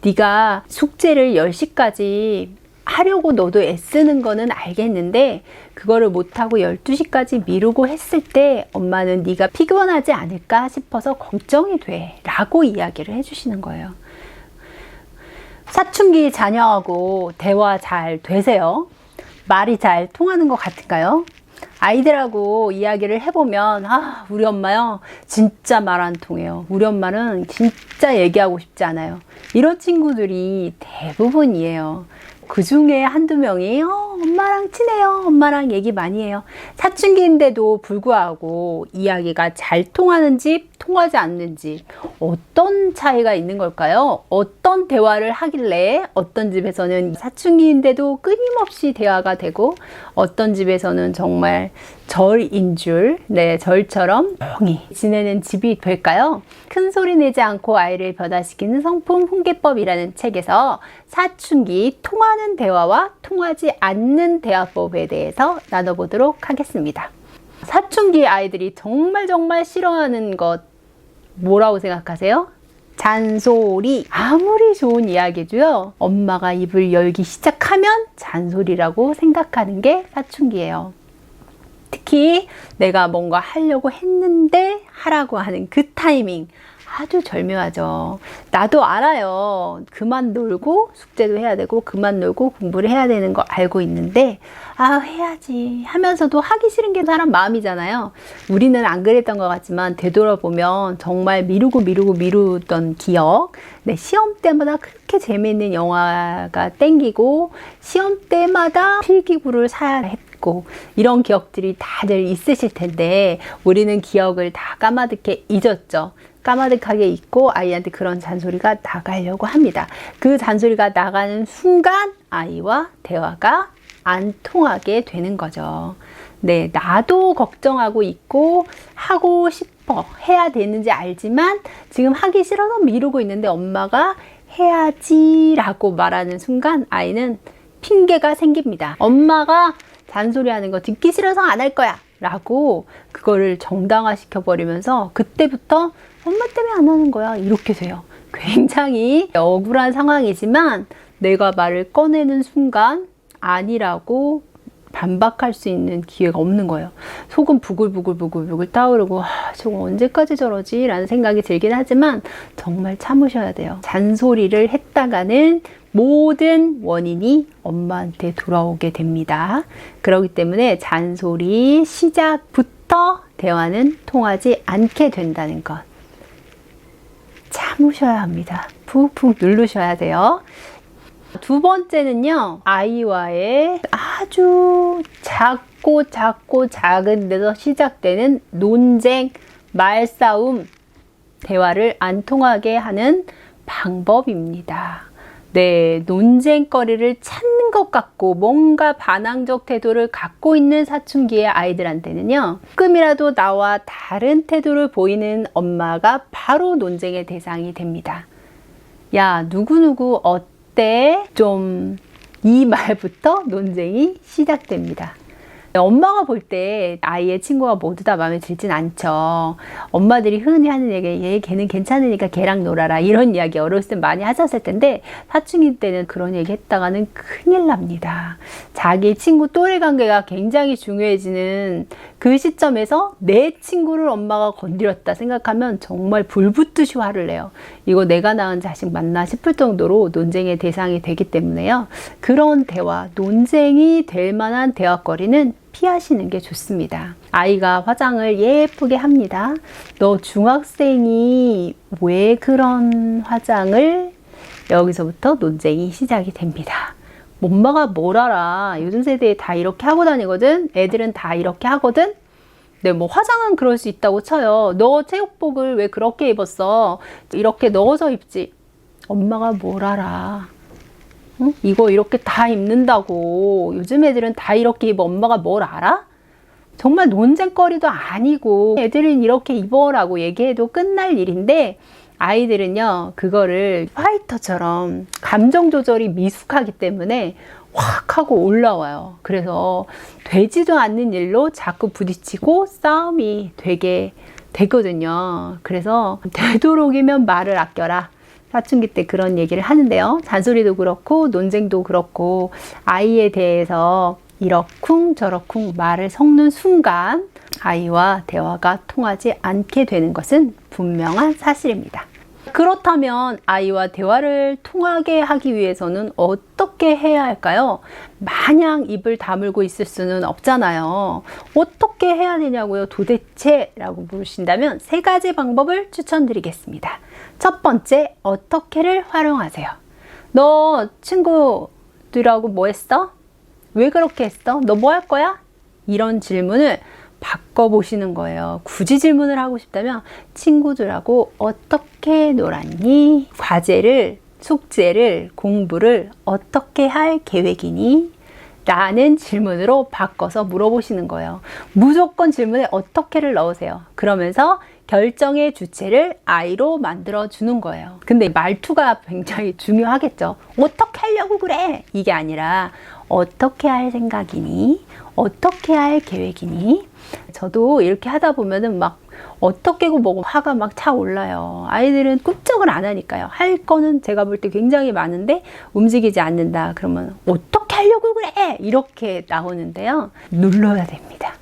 네가 숙제를 10시까지 하려고 너도 애쓰는 거는 알겠는데 그거를 못하고 12시까지 미루고 했을 때 엄마는 네가 피곤하지 않을까 싶어서 걱정이 돼 라고 이야기를 해주시는 거예요. 사춘기 자녀하고 대화 잘 되세요? 말이 잘 통하는 것 같은가요? 아이들하고 이야기를 해보면 우리 엄마요 진짜 말 안 통해요. 우리 엄마는 진짜 얘기하고 싶지 않아요. 이런 친구들이 대부분이에요. 그 중에 한두 명이 엄마랑 친해요. 엄마랑 얘기 많이 해요. 사춘기인데도 불구하고 이야기가 잘 통하는 집, 통하지 않는 집, 어떤 차이가 있는 걸까요? 어떤 대화를 하길래 어떤 집에서는 사춘기인데도 끊임없이 대화가 되고 어떤 집에서는 정말 절인 줄, 절처럼 조용히 지내는 집이 될까요? 큰 소리 내지 않고 아이를 변화시키는 성품 훈계법이라는 책에서 사춘기 통하는 대화와 통하지 않는 대화법에 대해서 나눠보도록 하겠습니다. 사춘기 아이들이 정말 싫어하는 것 뭐라고 생각하세요? 잔소리. 아무리 좋은 이야기도요, 엄마가 입을 열기 시작하면 잔소리라고 생각하는 게 사춘기예요. 특히 내가 뭔가 하려고 했는데 하라고 하는 그 타이밍 아주 절묘하죠. 나도 알아요. 그만 놀고 숙제도 해야 되고 그만 놀고 공부를 해야 되는 거 알고 있는데 해야지 하면서도 하기 싫은 게 사람 마음이잖아요. 우리는 안 그랬던 것 같지만 되돌아보면 정말 미루던 기억. 시험 때마다 그렇게 재미있는 영화가 땡기고 시험 때마다 필기구를 사야 했고 이런 기억들이 다들 있으실 텐데 우리는 기억을 다 까마득해 잊었죠. 까마득하게 잊고 아이한테 그런 잔소리가 나가려고 합니다. 그 잔소리가 나가는 순간 아이와 대화가 안 통하게 되는 거죠. 나도 걱정하고 있고 하고 싶어 해야 되는지 알지만 지금 하기 싫어서 미루고 있는데 엄마가 해야지 라고 말하는 순간 아이는 핑계가 생깁니다. 엄마가 잔소리하는 거 듣기 싫어서 안 할 거야 라고 그거를 정당화 시켜버리면서 그때부터 엄마 때문에 안 하는 거야 이렇게 돼요. 굉장히 억울한 상황이지만 내가 말을 꺼내는 순간 아니라고 반박할 수 있는 기회가 없는 거예요. 속은 부글부글 타오르고 저거 언제까지 저러지? 라는 생각이 들긴 하지만 정말 참으셔야 돼요. 잔소리를 했다가는 모든 원인이 엄마한테 돌아오게 됩니다. 그렇기 때문에 잔소리 시작부터 대화는 통하지 않게 된다는 것 참으셔야 합니다. 푹푹 누르셔야 돼요. 두 번째는요, 아이와의 아주 작고 작은 데서 시작되는 논쟁, 말싸움, 대화를 안 통하게 하는 방법입니다. 논쟁거리를 찾는 것 같고 뭔가 반항적 태도를 갖고 있는 사춘기의 아이들한테는요, 조금이라도 나와 다른 태도를 보이는 엄마가 바로 논쟁의 대상이 됩니다. 야, 누구누구 어때? 이 말부터 논쟁이 시작됩니다. 엄마가 볼 때 아이의 친구가 모두 다 마음에 들진 않죠. 엄마들이 흔히 하는 얘기, 걔는 괜찮으니까 걔랑 놀아라 이런 이야기 어렸을 때 많이 하셨을 텐데 사춘기 때는 그런 얘기 했다가는 큰일 납니다. 자기 친구 또래 관계가 굉장히 중요해지는 그 시점에서 내 친구를 엄마가 건드렸다 생각하면 정말 불붙듯이 화를 내요. 이거 내가 낳은 자식 맞나 싶을 정도로 논쟁의 대상이 되기 때문에요. 그런 대화, 논쟁이 될 만한 대화거리는 피하시는 게 좋습니다. 아이가 화장을 예쁘게 합니다. 너 중학생이 왜 그런 화장을? 여기서부터 논쟁이 시작이 됩니다. 엄마가 뭘 알아. 요즘 세대에 다 이렇게 하고 다니거든. 애들은 다 이렇게 하거든. 화장은 그럴 수 있다고 쳐요. 너 체육복을 왜 그렇게 입었어? 이렇게 넣어서 입지. 엄마가 뭘 알아. 응? 이거 이렇게 다 입는다고. 요즘 애들은 다 이렇게 입어. 엄마가 뭘 알아? 정말 논쟁거리도 아니고 애들은 이렇게 입어라고 얘기해도 끝날 일인데 아이들은요, 그거를 파이터처럼 감정 조절이 미숙하기 때문에 확 하고 올라와요. 그래서 되지도 않는 일로 자꾸 부딪히고 싸움이 되게 되거든요. 그래서 되도록이면 말을 아껴라. 사춘기 때 그런 얘기를 하는데요. 잔소리도 그렇고 논쟁도 그렇고 아이에 대해서 이러쿵 저러쿵 말을 섞는 순간 아이와 대화가 통하지 않게 되는 것은 분명한 사실입니다. 그렇다면 아이와 대화를 통하게 하기 위해서는 어떻게 해야 할까요? 마냥 입을 다물고 있을 수는 없잖아요. 어떻게 해야 되냐고요? 도대체? 라고 물으신다면 3가지 방법을 추천드리겠습니다. 첫 번째, 어떻게를 활용하세요. 너 친구들하고 뭐 했어? 왜 그렇게 했어? 너 뭐 할 거야? 이런 질문을 바꿔보시는 거예요. 굳이 질문을 하고 싶다면 친구들하고 어떻게 놀았니? 과제를, 숙제를, 공부를 어떻게 할 계획이니? 라는 질문으로 바꿔서 물어보시는 거예요. 무조건 질문에 어떻게를 넣으세요. 그러면서 결정의 주체를 아이로 만들어 주는 거예요. 근데 말투가 굉장히 중요하겠죠. 어떻게 하려고 그래? 이게 아니라 어떻게 할 생각이니? 어떻게 할 계획이니? 저도 이렇게 하다 보면은 막 어떻게고 뭐고 화가 막 차올라요. 아이들은 꿈쩍을 안 하니까요. 할 거는 제가 볼 때 굉장히 많은데 움직이지 않는다. 그러면 어떻게 하려고 그래? 이렇게 나오는데요. 눌러야 됩니다.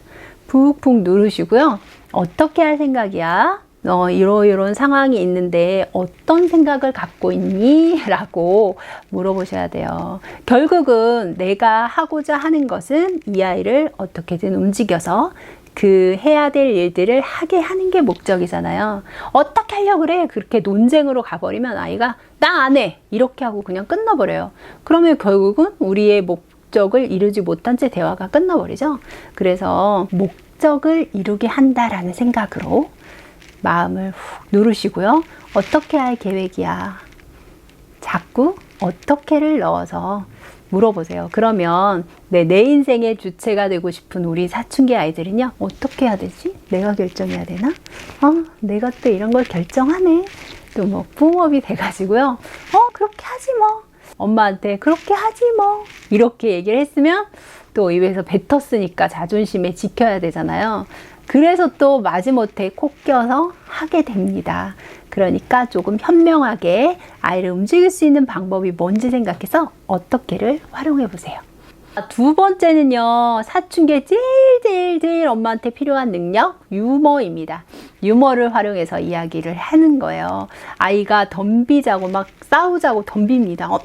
푹푹 누르시고요. 어떻게 할 생각이야? 이런 상황이 있는데 어떤 생각을 갖고 있니? 라고 물어보셔야 돼요. 결국은 내가 하고자 하는 것은 이 아이를 어떻게든 움직여서 그 해야 될 일들을 하게 하는 게 목적이잖아요. 어떻게 하려고 그래? 그렇게 논쟁으로 가버리면 아이가 나 안 해! 이렇게 하고 그냥 끝나버려요. 그러면 결국은 우리의 목적을 이루지 못한 채 대화가 끝나버리죠. 그래서 목적을 이루게 한다라는 생각으로 마음을 훅 누르시고요. 어떻게 할 계획이야? 자꾸 어떻게를 넣어서 물어보세요. 그러면 내 인생의 주체가 되고 싶은 우리 사춘기 아이들은요. 어떻게 해야 되지? 내가 결정해야 되나? 내가 또 이런 걸 결정하네. 또 뭐 뿜업이 돼가지고요. 그렇게 하지 뭐. 엄마한테 그렇게 하지 뭐. 이렇게 얘기를 했으면 또 입에서 뱉었으니까 자존심에 지켜야 되잖아요. 그래서 또 마지못해 코 껴서 하게 됩니다. 그러니까 조금 현명하게 아이를 움직일 수 있는 방법이 뭔지 생각해서 어떻게를 활용해 보세요. 두 번째는요. 사춘기에 제일 엄마한테 필요한 능력, 유머입니다. 유머를 활용해서 이야기를 하는 거예요. 아이가 덤비자고 막 싸우자고 덤빕니다.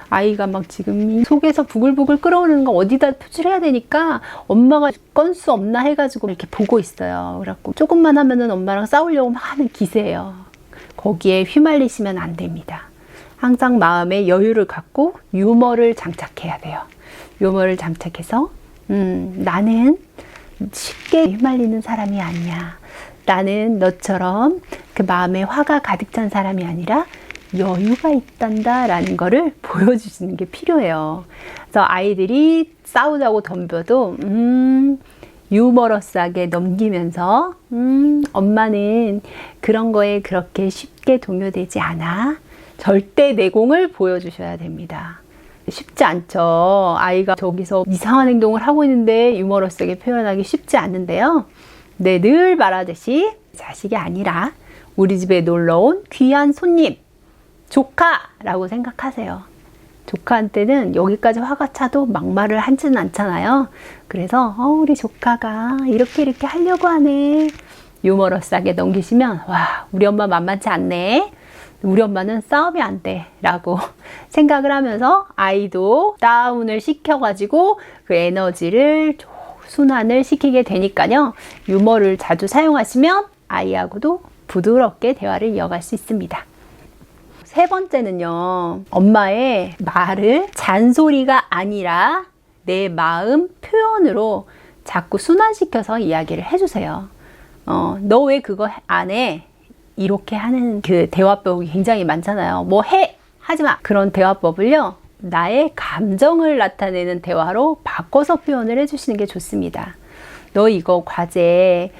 아이가 막 지금 속에서 부글부글 끓어오르는 거 어디다 표출해야 되니까 엄마가 건수 없나 해가지고 이렇게 보고 있어요. 그래갖고 조금만 하면은 엄마랑 싸우려고 막 하는 기세예요. 거기에 휘말리시면 안 됩니다. 항상 마음에 여유를 갖고 유머를 장착해야 돼요. 유머를 장착해서 나는 쉽게 휘말리는 사람이 아니야. 나는 너처럼 그 마음에 화가 가득 찬 사람이 아니라 여유가 있단다 라는 거를 보여주시는 게 필요해요. 그래서 아이들이 싸우자고 덤벼도 유머러스하게 넘기면서 엄마는 그런 거에 그렇게 쉽게 동요되지 않아. 절대 내공을 보여주셔야 됩니다. 쉽지 않죠. 아이가 저기서 이상한 행동을 하고 있는데 유머러스하게 표현하기 쉽지 않는데요. 네, 늘 말하듯이 자식이 아니라 우리 집에 놀러온 귀한 손님, 조카라고 생각하세요. 조카한테는 여기까지 화가 차도 막말을 하지는 않잖아요. 그래서 우리 조카가 이렇게 하려고 하네. 유머러스하게 넘기시면 와, 우리 엄마 만만치 않네. 우리 엄마는 싸움이 안 돼 라고 생각을 하면서 아이도 다운을 시켜가지고 그 에너지를 순환을 시키게 되니까요. 유머를 자주 사용하시면 아이하고도 부드럽게 대화를 이어갈 수 있습니다. 세 번째는요. 엄마의 말을 잔소리가 아니라 내 마음 표현으로 자꾸 순환시켜서 이야기를 해주세요. 너 왜 그거 안 해? 이렇게 하는 그 대화법이 굉장히 많잖아요. 뭐 해! 하지마! 그런 대화법을요. 나의 감정을 나타내는 대화로 바꿔서 표현을 해주시는 게 좋습니다. 너 이거 과제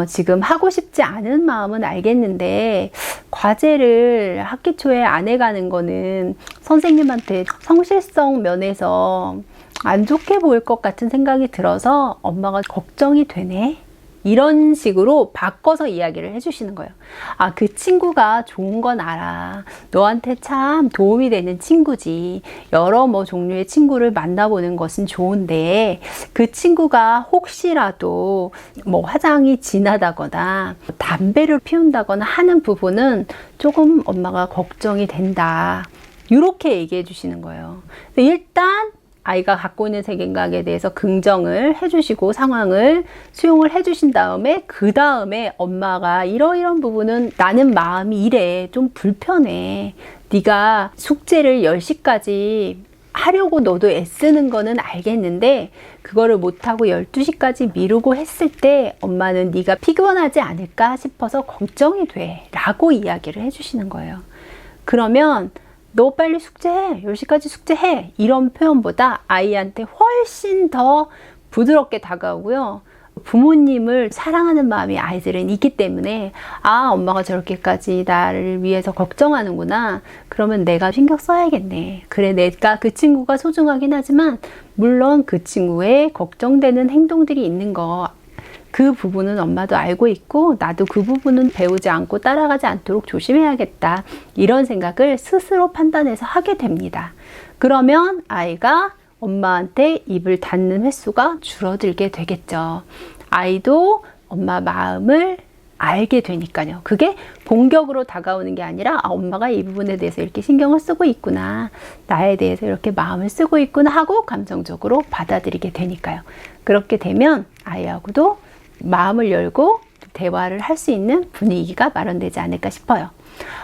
지금 하고 싶지 않은 마음은 알겠는데 과제를 학기 초에 안 해가는 거는 선생님한테 성실성 면에서 안 좋게 보일 것 같은 생각이 들어서 엄마가 걱정이 되네. 이런 식으로 바꿔서 이야기를 해주시는 거예요. 아, 그 친구가 좋은 건 알아. 너한테 참 도움이 되는 친구지. 여러 종류의 친구를 만나보는 것은 좋은데, 그 친구가 혹시라도 화장이 진하다거나 담배를 피운다거나 하는 부분은 조금 엄마가 걱정이 된다. 이렇게 얘기해 주시는 거예요. 일단 아이가 갖고 있는 세계각에 대해서 긍정을 해주시고 상황을 수용을 해주신 다음에, 그 다음에 엄마가 이러이런 부분은 나는 마음이 이래, 좀 불편해. 네가 숙제를 10시까지 하려고 너도 애쓰는 거는 알겠는데 그거를 못하고 12시까지 미루고 했을 때 엄마는 네가 피곤하지 않을까 싶어서 걱정이 돼 라고 이야기를 해주시는 거예요. 그러면 너 빨리 숙제해. 10시까지 숙제해. 이런 표현보다 아이한테 훨씬 더 부드럽게 다가오고요. 부모님을 사랑하는 마음이 아이들은 있기 때문에, 아, 엄마가 저렇게까지 나를 위해서 걱정하는구나. 그러면 내가 신경 써야겠네. 그래, 내가 그 친구가 소중하긴 하지만 물론 그 친구의 걱정되는 행동들이 있는 거, 그 부분은 엄마도 알고 있고 나도 그 부분은 배우지 않고 따라가지 않도록 조심해야겠다. 이런 생각을 스스로 판단해서 하게 됩니다. 그러면 아이가 엄마한테 입을 닫는 횟수가 줄어들게 되겠죠. 아이도 엄마 마음을 알게 되니까요. 그게 공격으로 다가오는 게 아니라, 아, 엄마가 이 부분에 대해서 이렇게 신경을 쓰고 있구나. 나에 대해서 이렇게 마음을 쓰고 있구나 하고 감정적으로 받아들이게 되니까요. 그렇게 되면 아이하고도 마음을 열고 대화를 할 수 있는 분위기가 마련되지 않을까 싶어요.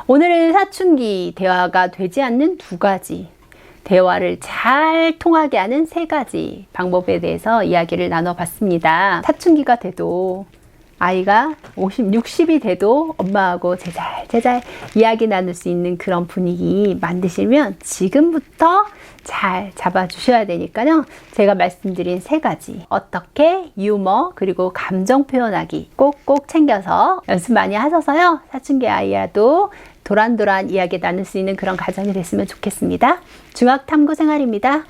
오늘은 사춘기 대화가 되지 않는 2가지, 대화를 잘 통하게 하는 3가지 방법에 대해서 이야기를 나눠봤습니다. 사춘기가 돼도, 아이가 50, 60이 돼도 엄마하고 제잘 이야기 나눌 수 있는 그런 분위기 만드시면 지금부터 잘 잡아주셔야 되니까요. 제가 말씀드린 3가지, 어떻게 유머 그리고 감정 표현하기 꼭꼭 챙겨서 연습 많이 하셔서요. 사춘기 아이와도 도란도란 이야기 나눌 수 있는 그런 가정이 됐으면 좋겠습니다. 중학탐구 생활입니다.